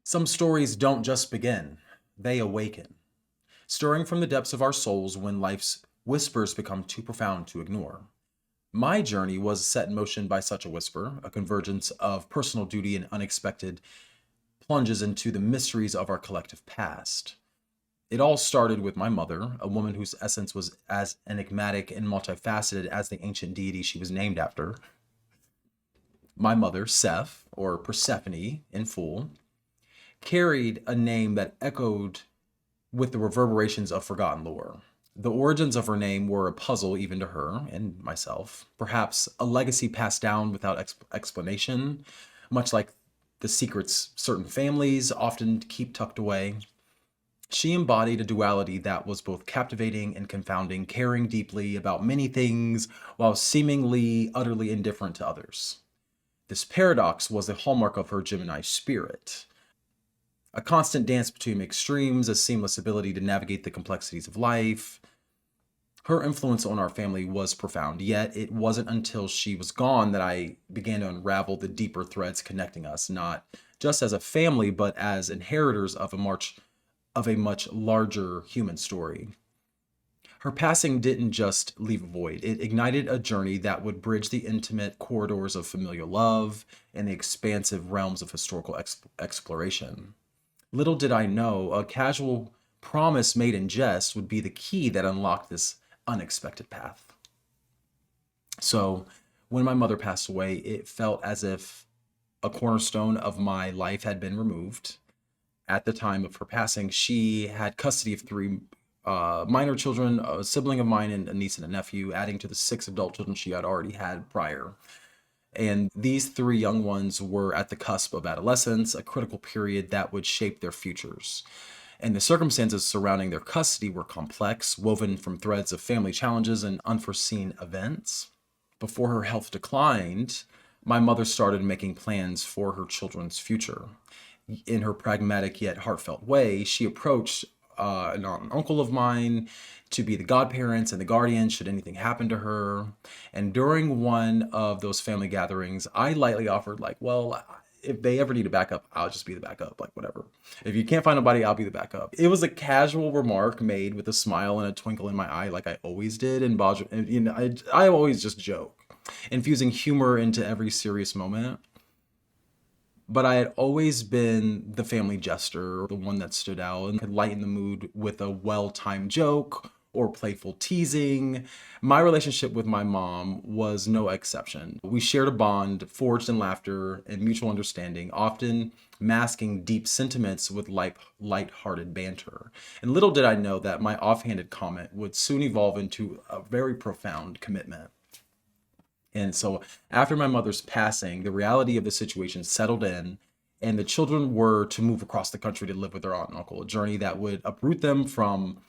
Some stories don't just begin, they awaken, stirring from the depths of our souls when life's whispers become too profound to ignore. My journey was set in motion by such a whisper, a convergence of personal duty and unexpected plunges into the mysteries of our collective past. It all started with my mother, a woman whose essence was as enigmatic and multifaceted as the ancient deity she was named after. My mother, Seth, or Persephone in full, carried a name that echoed with the reverberations of forgotten lore. The origins of her name were a puzzle even to her and myself, perhaps a legacy passed down without explanation, much like the secrets certain families often keep tucked away. She embodied a duality that was both captivating and confounding, caring deeply about many things while seemingly utterly indifferent to others. This paradox was the hallmark of her Gemini spirit. A constant dance between extremes, a seamless ability to navigate the complexities of life. Her influence on our family was profound, yet it wasn't until she was gone that I began to unravel the deeper threads connecting us, not just as a family, but as inheritors of a much larger human story. Her passing didn't just leave a void. It ignited a journey that would bridge the intimate corridors of familial love and the expansive realms of historical exploration. Little did I know, a casual promise made in jest would be the key that unlocked this unexpected path. So, when my mother passed away, it felt as if a cornerstone of my life had been removed. At the time of her passing, she had custody of three minor children, a sibling of mine, and a niece and a nephew, adding to the 6 adult children she had already had prior. And these 3 young ones were at the cusp of adolescence, a critical period that would shape their futures. And the circumstances surrounding their custody were complex, woven from threads of family challenges and unforeseen events. Before her health declined, my mother started making plans for her children's future. In her pragmatic yet heartfelt way, she approached an aunt and uncle of mine to be the godparents and the guardians should anything happen to her. And during one of those family gatherings, I lightly offered, like, well, if they ever need a backup, I'll just be the backup, like whatever. If you can't find nobody, I'll be the backup. It was a casual remark made with a smile and a twinkle in my eye, like I always did. And you know, I always just joke, infusing humor into every serious moment. But I had always been the family jester, the one that stood out and could lighten the mood with a well-timed joke or playful teasing. My relationship with my mom was no exception. We shared a bond forged in laughter and mutual understanding, often masking deep sentiments with light-hearted banter. And little did I know that my offhanded comment would soon evolve into a very profound commitment. And so after my mother's passing, the reality of the situation settled in, and the children were to move across the country to live with their aunt and uncle, a journey that would uproot them from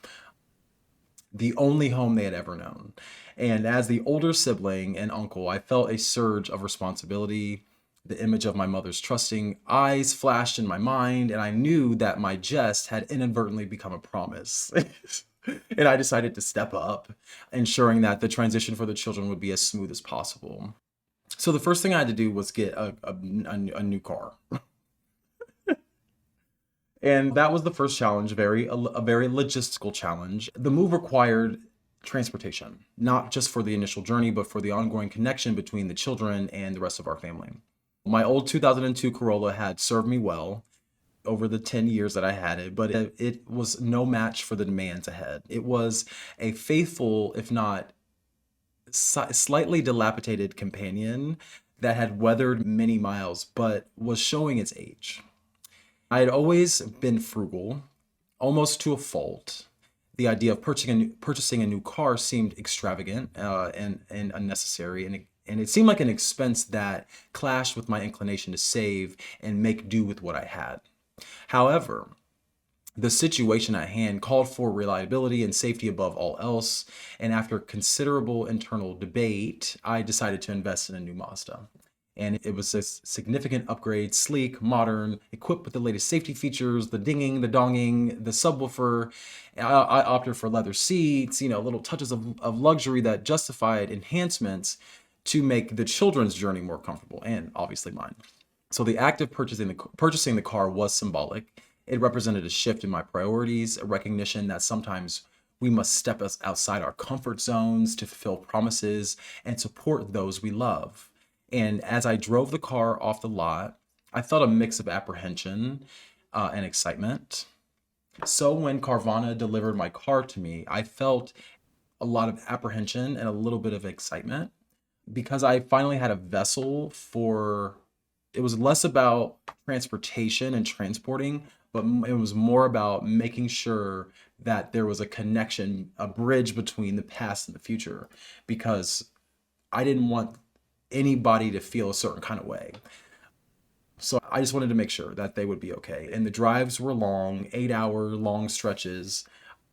the only home they had ever known. And as the older sibling and uncle, I felt a surge of responsibility. The image of my mother's trusting eyes flashed in my mind, and I knew that my jest had inadvertently become a promise. And I decided to step up, ensuring that the transition for the children would be as smooth as possible. So the first thing I had to do was get a new car. And that was the first challenge, a very logistical challenge. The move required transportation, not just for the initial journey, but for the ongoing connection between the children and the rest of our family. My old 2002 Corolla had served me well over the 10 years that I had it, but it was no match for the demands ahead. It was a faithful, if not slightly dilapidated companion that had weathered many miles, but was showing its age. I had always been frugal, almost to a fault. The idea of purchasing a new car seemed extravagant and unnecessary, and it seemed like an expense that clashed with my inclination to save and make do with what I had. However, the situation at hand called for reliability and safety above all else, and after considerable internal debate, I decided to invest in a new Mazda. And it was a significant upgrade, sleek, modern, equipped with the latest safety features, the dinging, the donging, the subwoofer. I opted for leather seats, little touches of luxury that justified enhancements to make the children's journey more comfortable, and obviously mine. So the act of purchasing the car was symbolic. It represented a shift in my priorities, a recognition that sometimes we must step us outside our comfort zones to fulfill promises and support those we love. And as I drove the car off the lot, I felt a mix of apprehension and excitement. So when Carvana delivered my car to me, I felt a lot of apprehension and a little bit of excitement because I finally had a vessel for it was less about transportation and transporting, but it was more about making sure that there was a connection, a bridge between the past and the future, because I didn't want anybody to feel a certain kind of way. So I just wanted to make sure that they would be okay. And the drives were long, 8-hour long stretches,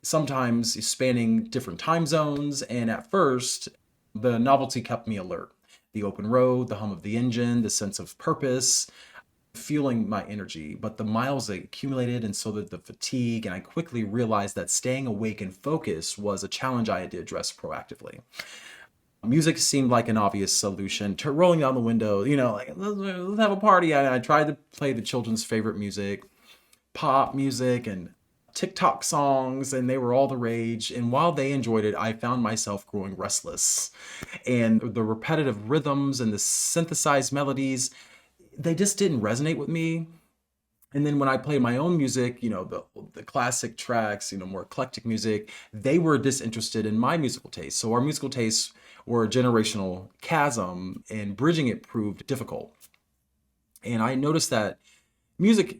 sometimes spanning different time zones. And at first, the novelty kept me alert. The open road, the hum of the engine, the sense of purpose, fueling my energy. But the miles accumulated, and so did the fatigue. And I quickly realized that staying awake and focused was a challenge I had to address proactively. Music seemed like an obvious solution to rolling down the window, like, let's have a party. I tried to play the children's favorite music, pop music, and TikTok songs, and they were all the rage. And while they enjoyed it, I found myself growing restless. And the repetitive rhythms and the synthesized melodies, they just didn't resonate with me. And then when I played my own music, the classic tracks, more eclectic music, they were disinterested in my musical taste. So our musical tastes were a generational chasm, and bridging it proved difficult. And I noticed that music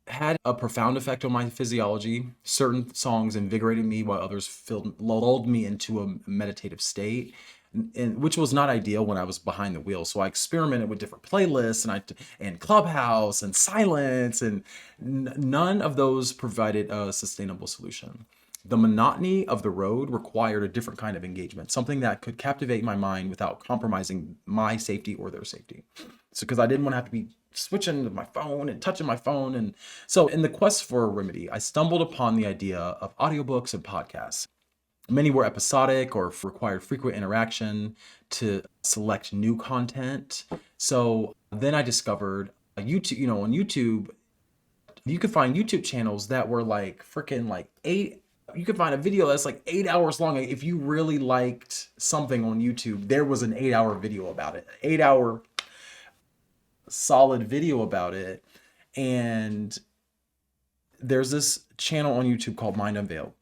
had a profound effect on my physiology. Certain songs invigorated me while others lulled me into a meditative state, and which was not ideal when I was behind the wheel. So I experimented with different playlists and Clubhouse and silence, and none of those provided a sustainable solution. The monotony of the road required a different kind of engagement, something that could captivate my mind without compromising my safety or their safety. So, because I didn't want to have to be switching to my phone and touching my phone. And so, in the quest for a remedy, I stumbled upon the idea of audiobooks and podcasts. Many were episodic or required frequent interaction to select new content. So then I discovered YouTube, on YouTube, you could find YouTube channels that were like freaking like you could find a video that's like 8 hours long. Like, if you really liked something on YouTube, there was an 8-hour video about it, 8-hour solid video about it. And there's this channel on YouTube called Mind Unveiled.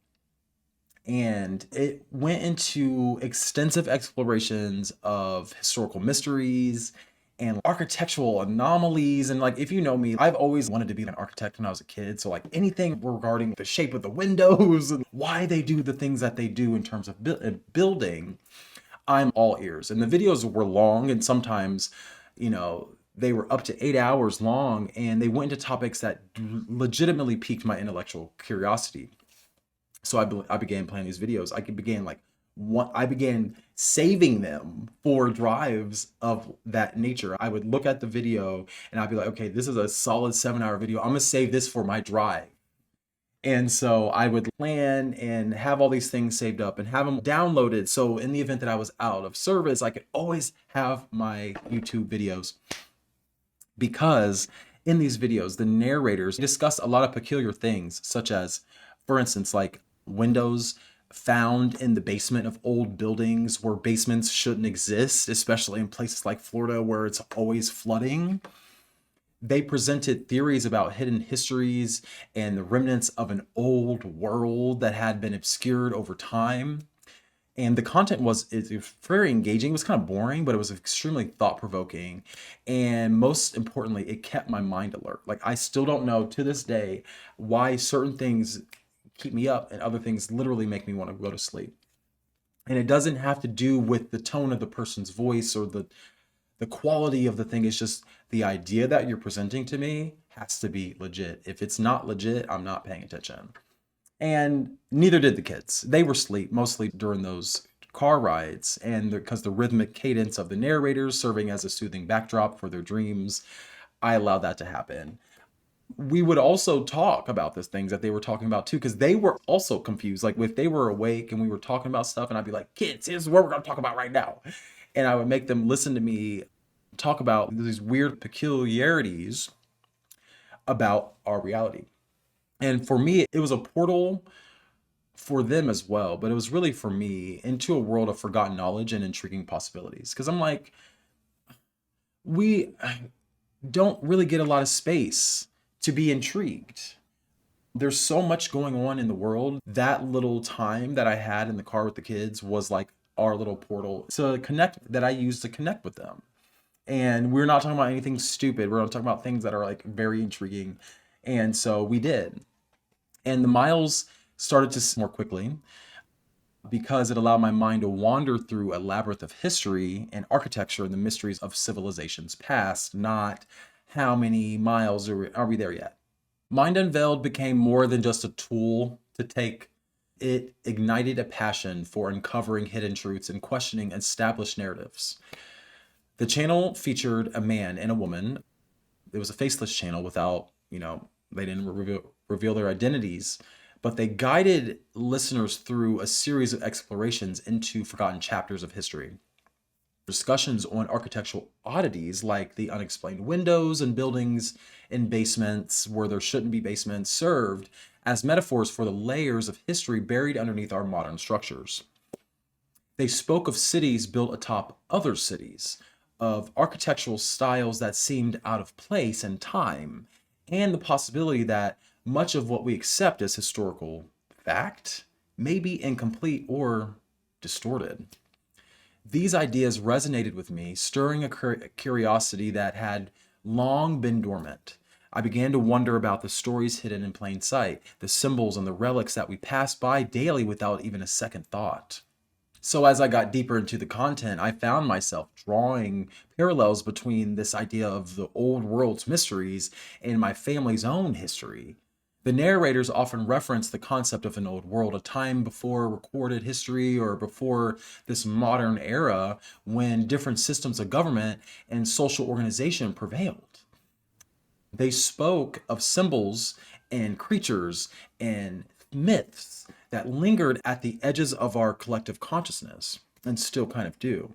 And it went into extensive explorations of historical mysteries and architectural anomalies. And like, if you know me, I've always wanted to be an architect when I was a kid. So like anything regarding the shape of the windows and why they do the things that they do in terms of building, I'm all ears. And the videos were long, and sometimes, they were up to 8 hours long, and they went into topics that legitimately piqued my intellectual curiosity. So I began playing these videos. I began saving them for drives of that nature. I would look at the video and I'd be like, okay, this is a solid 7-hour video. I'm gonna save this for my drive. And so I would plan and have all these things saved up and have them downloaded. So in the event that I was out of service, I could always have my YouTube videos. Because in these videos, the narrators discuss a lot of peculiar things, such as, for instance, like windows found in the basement of old buildings where basements shouldn't exist, especially in places like Florida where it's always flooding. They presented theories about hidden histories and the remnants of an old world that had been obscured over time. And the content was very engaging. It was kind of boring, but it was extremely thought-provoking. And most importantly, it kept my mind alert. Like, I still don't know to this day why certain things keep me up and other things literally make me want to go to sleep. And it doesn't have to do with the tone of the person's voice or the quality of the thing. It's just the idea that you're presenting to me has to be legit. If it's not legit, I'm not paying attention. And neither did the kids. They were asleep mostly during those car rides, and because the rhythmic cadence of the narrators serving as a soothing backdrop for their dreams, I allowed that to happen. We would also talk about these things that they were talking about too, because they were also confused. Like, if they were awake and we were talking about stuff, and I'd be like, kids, here's what we're going to talk about right now. And I would make them listen to me talk about these weird peculiarities about our reality. And for me, it was a portal for them as well, but it was really for me into a world of forgotten knowledge and intriguing possibilities. Because I'm like, we don't really get a lot of space to be intrigued. There's so much going on in the world. That little time that I had in the car with the kids was like our little portal to connect, that I used to connect with them. And we're not talking about anything stupid. We're not talking about things that are like very intriguing. And so we did. And the miles started to more quickly because it allowed my mind to wander through a labyrinth of history and architecture and the mysteries of civilizations past, not how many miles are we there yet. Mind Unveiled became more than just a tool to take. It ignited a passion for uncovering hidden truths and questioning established narratives. The channel featured a man and a woman. It was a faceless channel without, they didn't reveal their identities, but they guided listeners through a series of explorations into forgotten chapters of history. Discussions on architectural oddities like the unexplained windows and buildings in basements where there shouldn't be basements served as metaphors for the layers of history buried underneath our modern structures. They spoke of cities built atop other cities, of architectural styles that seemed out of place and time, and the possibility that much of what we accept as historical fact may be incomplete or distorted. These ideas resonated with me, stirring a curiosity that had long been dormant. I began to wonder about the stories hidden in plain sight, the symbols and the relics that we pass by daily without even a second thought. So as I got deeper into the content, I found myself drawing parallels between this idea of the old world's mysteries and my family's own history. The narrators often reference the concept of an old world, a time before recorded history or before this modern era when different systems of government and social organization prevailed. They spoke of symbols and creatures and myths that lingered at the edges of our collective consciousness and still kind of do.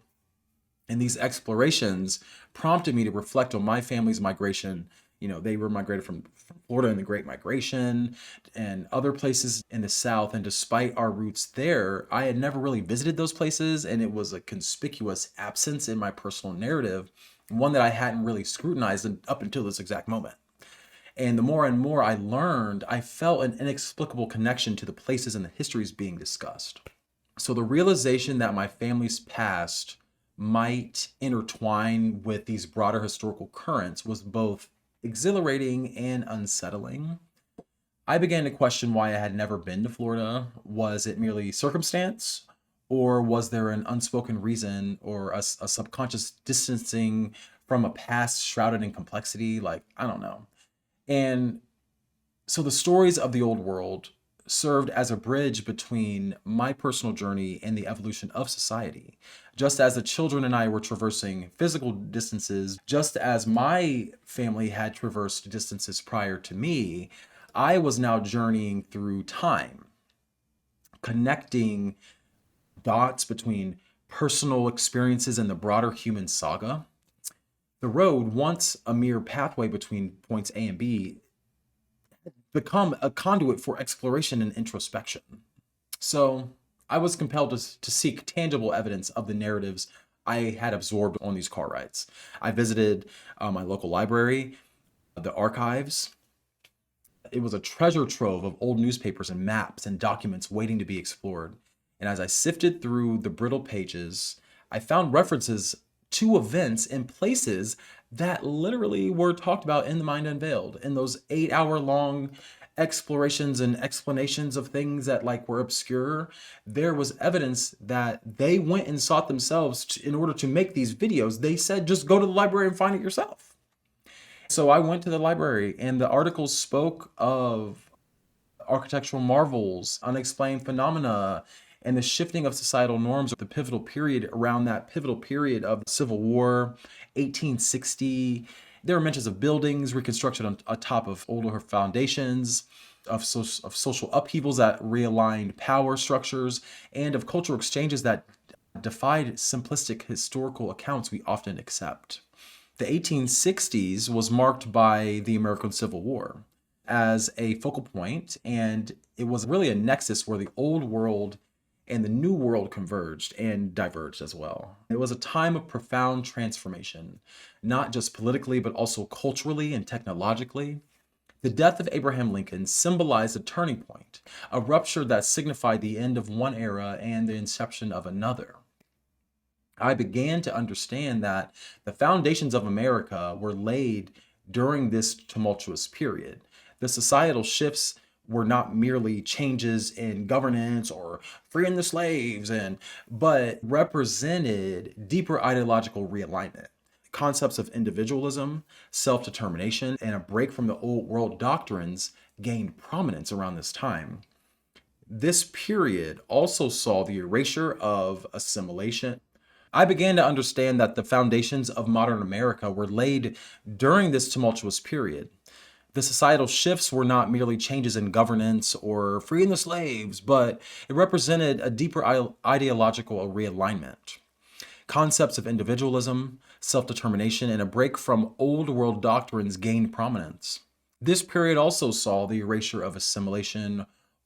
And these explorations prompted me to reflect on my family's migration. They were migrated from Florida in the Great Migration and other places in the South. And despite our roots there, I had never really visited those places. And it was a conspicuous absence in my personal narrative, one that I hadn't really scrutinized up until this exact moment. And the more and more I learned, I felt an inexplicable connection to the places and the histories being discussed. So the realization that my family's past might intertwine with these broader historical currents was both exhilarating and unsettling. I began to question why I had never been to Florida. Was it merely circumstance? Or was there an unspoken reason or a subconscious distancing from a past shrouded in complexity? I don't know. And so the stories of the old world served as a bridge between my personal journey and the evolution of society. Just as the children and I were traversing physical distances, just as my family had traversed distances prior to me, I was now journeying through time, connecting dots between personal experiences and the broader human saga. The road, once a mere pathway between points A and B, had become a conduit for exploration and introspection. So I was compelled to seek tangible evidence of the narratives I had absorbed on these car rides. I visited my local library, the archives. It was a treasure trove of old newspapers and maps and documents waiting to be explored. And as I sifted through the brittle pages, I found references to events and places that literally were talked about in The Mind Unveiled, in those 8-hour long explorations and explanations of things that were obscure. There was evidence that they went and sought themselves in order to make these videos. They said, just go to the library and find it yourself. So I went to the library and the articles spoke of architectural marvels, unexplained phenomena, and the shifting of societal norms, the pivotal period around that pivotal period of the Civil War, 1860. There were mentions of buildings reconstructed on top of older foundations, of social upheavals that realigned power structures, and of cultural exchanges that defied simplistic historical accounts we often accept. The 1860s was marked by the American Civil War as a focal point, and it was really a nexus where the old world and the new world converged and diverged as well. It was a time of profound transformation, not just politically, but also culturally and technologically. The death of Abraham Lincoln symbolized a turning point, a rupture that signified the end of one era and the inception of another. I began to understand that the foundations of America were laid during this tumultuous period. The societal shifts were not merely changes in governance or freeing the slaves but represented deeper ideological realignment. Concepts of individualism, self-determination, and a break from the old world doctrines gained prominence around this time. This period also saw the erasure of assimilation. I began to understand that the foundations of modern America were laid during this tumultuous period. The societal shifts were not merely changes in governance or freeing the slaves, but it represented a deeper ideological realignment. Concepts of individualism, self-determination, and a break from old world doctrines gained prominence. This period also saw the erasure of assimilation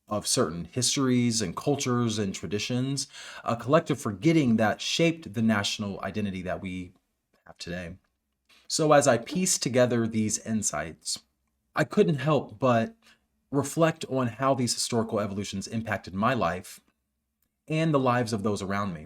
of certain histories and cultures and traditions, a collective forgetting that shaped the national identity that we have today. So as I pieced together these insights, I couldn't help but reflect on how these historical evolutions impacted my life and the lives of those around me.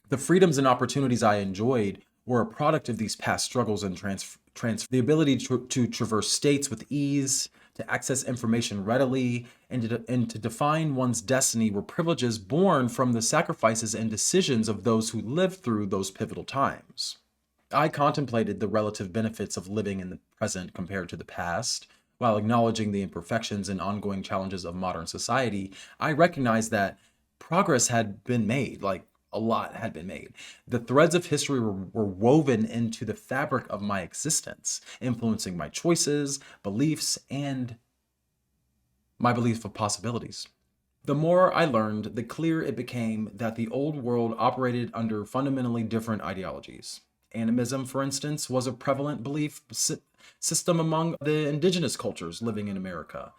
The freedoms and opportunities I enjoyed were a product of these past struggles and the ability to traverse states with ease, to access information readily, and to define one's destiny were privileges born from the sacrifices and decisions of those who lived through those pivotal times. I contemplated the relative benefits of living in the present compared to the past. While acknowledging the imperfections and ongoing challenges of modern society, I recognized that progress had been made, like a lot had been made. The threads of history were woven into the fabric of my existence, influencing my choices, beliefs, and my belief of possibilities. The more I learned, the clearer it became that the old world operated under fundamentally different ideologies. Animism, for instance, was a prevalent belief system among the indigenous cultures living in America,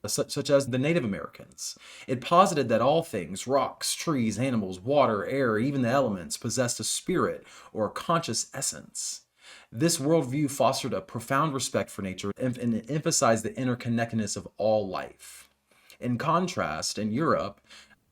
such as the Native Americans. It posited that all things, rocks, trees, animals, water, air, even the elements, possessed a spirit or a conscious essence. This worldview fostered a profound respect for nature and emphasized the interconnectedness of all life. In contrast, in Europe,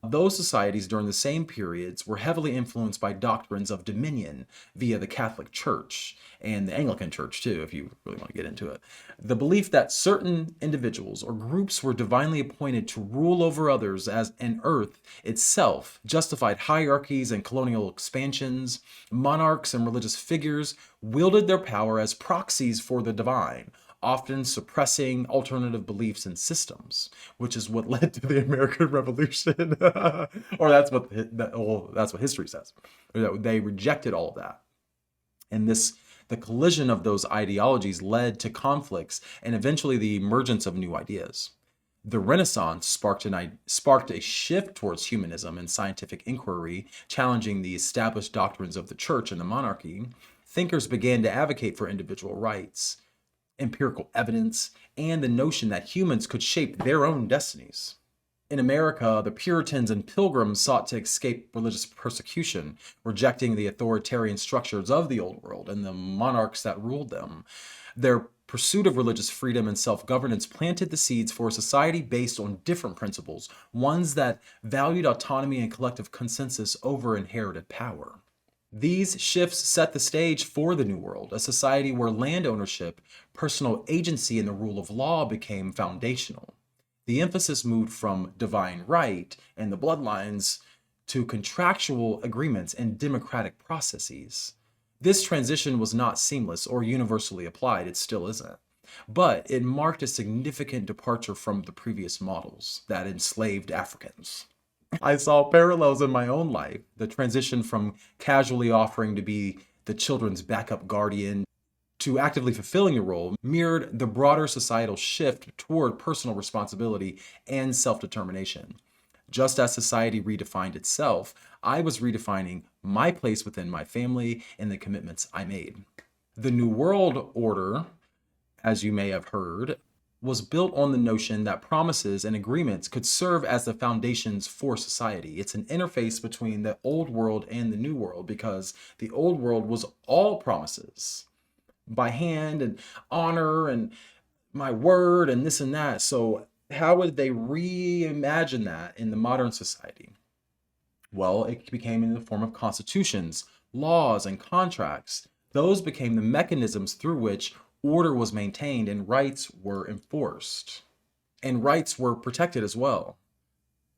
those societies during the same periods were heavily influenced by doctrines of dominion via the Catholic Church and the Anglican Church too, if you really want to get into it. The belief that certain individuals or groups were divinely appointed to rule over others as an earth itself justified hierarchies and colonial expansions. Monarchs and religious figures wielded their power as proxies for the divine, often suppressing alternative beliefs and systems, which is what led to the American Revolution. Or that's what history says. They rejected all of that. And the collision of those ideologies led to conflicts and eventually the emergence of new ideas. The Renaissance sparked a shift towards humanism and scientific inquiry, challenging the established doctrines of the church and the monarchy. Thinkers began to advocate for individual rights, empirical evidence, and the notion that humans could shape their own destinies. In America, the Puritans and Pilgrims sought to escape religious persecution, rejecting the authoritarian structures of the old world and the monarchs that ruled them. Their pursuit of religious freedom and self-governance planted the seeds for a society based on different principles, ones that valued autonomy and collective consensus over inherited power. These shifts set the stage for the New World, a society where land ownership, personal agency, and the rule of law became foundational. The emphasis moved from divine right and the bloodlines to contractual agreements and democratic processes. This transition was not seamless or universally applied, it still isn't. But it marked a significant departure from the previous models that enslaved Africans. I saw parallels in my own life. The transition from casually offering to be the children's backup guardian to actively fulfilling a role mirrored the broader societal shift toward personal responsibility and self-determination. Just as society redefined itself, I was redefining my place within my family and the commitments I made. The New World Order, as you may have heard, was built on the notion that promises and agreements could serve as the foundations for society. It's an interface between the old world and the new world because the old world was all promises by hand and honor and my word and this and that. So, how would they reimagine that in the modern society? Well, it became in the form of constitutions, laws, and contracts. Those became the mechanisms through which order was maintained and rights were enforced. And rights were protected as well.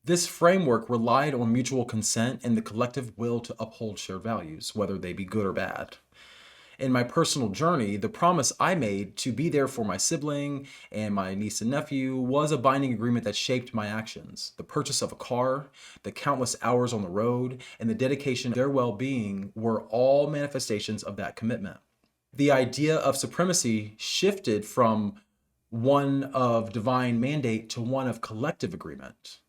This framework relied on mutual consent and the collective will to uphold shared values, whether they be good or bad. In my personal journey, the promise I made to be there for my sibling and my niece and nephew was a binding agreement that shaped my actions. The purchase of a car, the countless hours on the road, and the dedication to their well being were all manifestations of that commitment. The idea of supremacy shifted from one of divine mandate to one of collective agreement.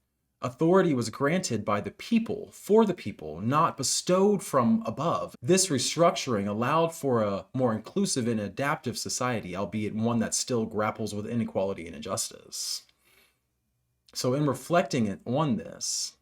Authority was granted by the people, for the people, not bestowed from above. This restructuring allowed for a more inclusive and adaptive society, albeit one that still grapples with inequality and injustice. So, in reflecting on this,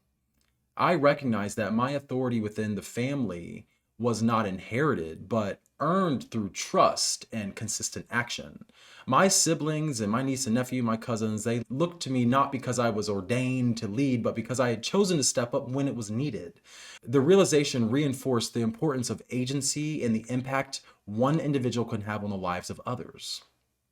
I recognize that my authority within the family was not inherited, but earned through trust and consistent action. My siblings and my niece and nephew, my cousins, they looked to me not because I was ordained to lead, but because I had chosen to step up when it was needed. The realization reinforced the importance of agency and the impact one individual can have on the lives of others.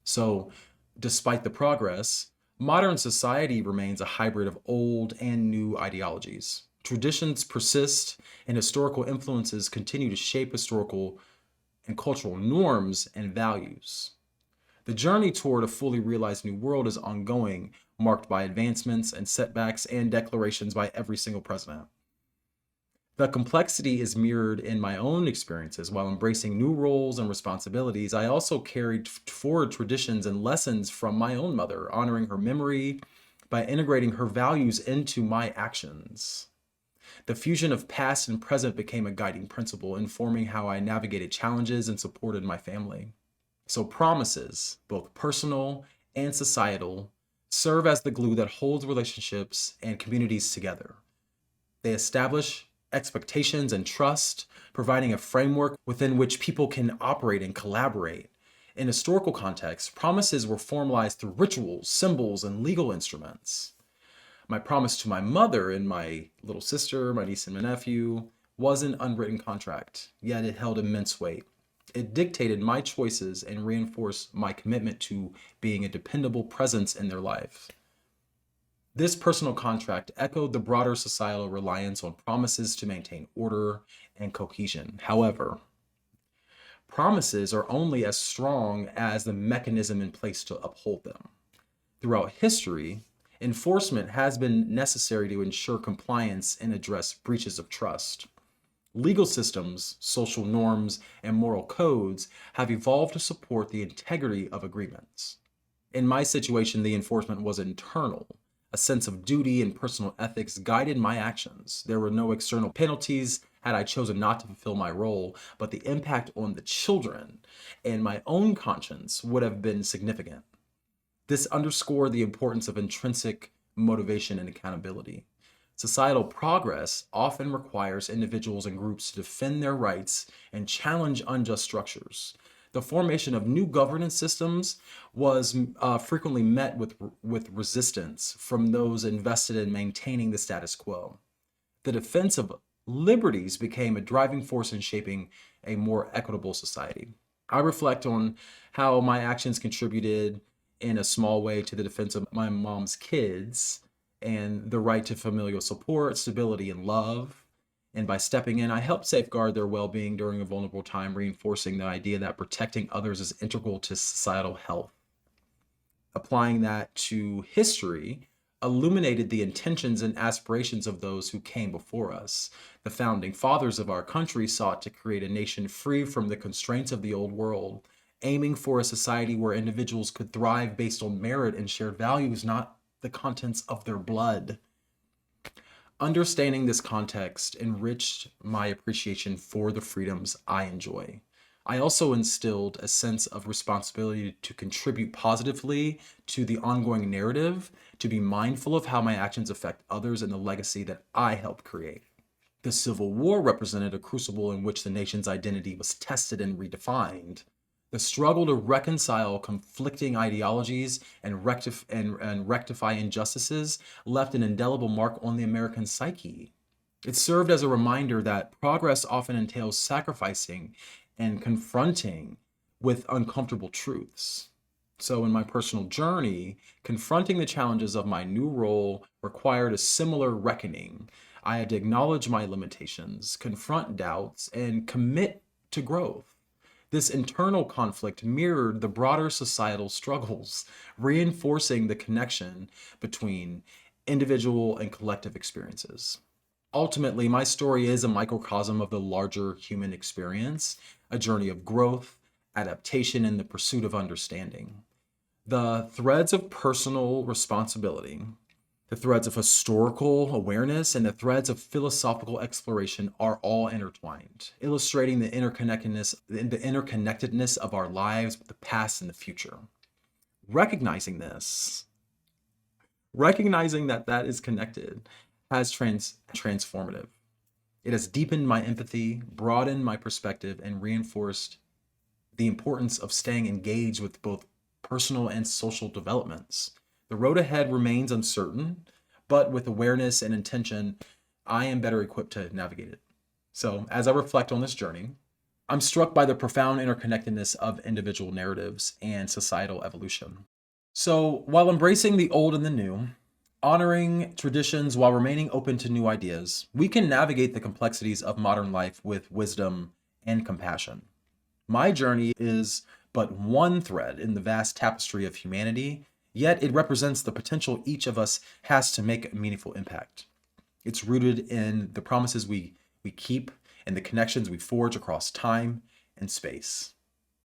So, despite the progress, modern society remains a hybrid of old and new ideologies. Traditions persist, and historical influences continue to shape historical and cultural norms and values. The journey toward a fully realized new world is ongoing, marked by advancements and setbacks and declarations by every single president. The complexity is mirrored in my own experiences. While embracing new roles and responsibilities, I also carried forward traditions and lessons from my own mother, honoring her memory by integrating her values into my actions. The fusion of past and present became a guiding principle, informing how I navigated challenges and supported my family. So promises, both personal and societal, serve as the glue that holds relationships and communities together. They establish expectations and trust, providing a framework within which people can operate and collaborate. In historical context, promises were formalized through rituals, symbols, and legal instruments. My promise to my mother and my little sister, my niece and my nephew, was an unwritten contract, yet it held immense weight. It dictated my choices and reinforced my commitment to being a dependable presence in their life. This personal contract echoed the broader societal reliance on promises to maintain order and cohesion. However, promises are only as strong as the mechanism in place to uphold them. Throughout history, enforcement has been necessary to ensure compliance and address breaches of trust. Legal systems, social norms, and moral codes have evolved to support the integrity of agreements. In my situation, the enforcement was internal. A sense of duty and personal ethics guided my actions. There were no external penalties had I chosen not to fulfill my role, but the impact on the children and my own conscience would have been significant. This underscored the importance of intrinsic motivation and accountability. Societal progress often requires individuals and groups to defend their rights and challenge unjust structures. The formation of new governance systems was frequently met with resistance from those invested in maintaining the status quo. The defense of liberties became a driving force in shaping a more equitable society. I reflect on how my actions contributed in a small way to the defense of my mom's kids and the right to familial support, stability, and love. And by stepping in, I helped safeguard their well-being during a vulnerable time, reinforcing the idea that protecting others is integral to societal health. Applying that to history illuminated the intentions and aspirations of those who came before us. The founding fathers of our country sought to create a nation free from the constraints of the old world, aiming for a society where individuals could thrive based on merit and shared values, not the contents of their blood. Understanding this context enriched my appreciation for the freedoms I enjoy. I also instilled a sense of responsibility to contribute positively to the ongoing narrative, to be mindful of how my actions affect others and the legacy that I helped create. The Civil War represented a crucible in which the nation's identity was tested and redefined. The struggle to reconcile conflicting ideologies and rectify injustices left an indelible mark on the American psyche. It served as a reminder that progress often entails sacrificing and confronting with uncomfortable truths. So, in my personal journey, confronting the challenges of my new role required a similar reckoning. I had to acknowledge my limitations, confront doubts, and commit to growth. This internal conflict mirrored the broader societal struggles, reinforcing the connection between individual and collective experiences. Ultimately, my story is a microcosm of the larger human experience, a journey of growth, adaptation, and the pursuit of understanding. The threads of personal responsibility, the threads of historical awareness, and the threads of philosophical exploration are all intertwined, illustrating the interconnectedness of our lives with the past and the future. Recognizing this, recognizing that that is connected, has transformative. It has deepened my empathy, broadened my perspective, and reinforced the importance of staying engaged with both personal and social developments. The road ahead remains uncertain, but with awareness and intention, I am better equipped to navigate it. So, as I reflect on this journey, I'm struck by the profound interconnectedness of individual narratives and societal evolution. So, while embracing the old and the new, honoring traditions while remaining open to new ideas, we can navigate the complexities of modern life with wisdom and compassion. My journey is but one thread in the vast tapestry of humanity, yet it represents the potential each of us has to make a meaningful impact. It's rooted in the promises we keep and the connections we forge across time and space.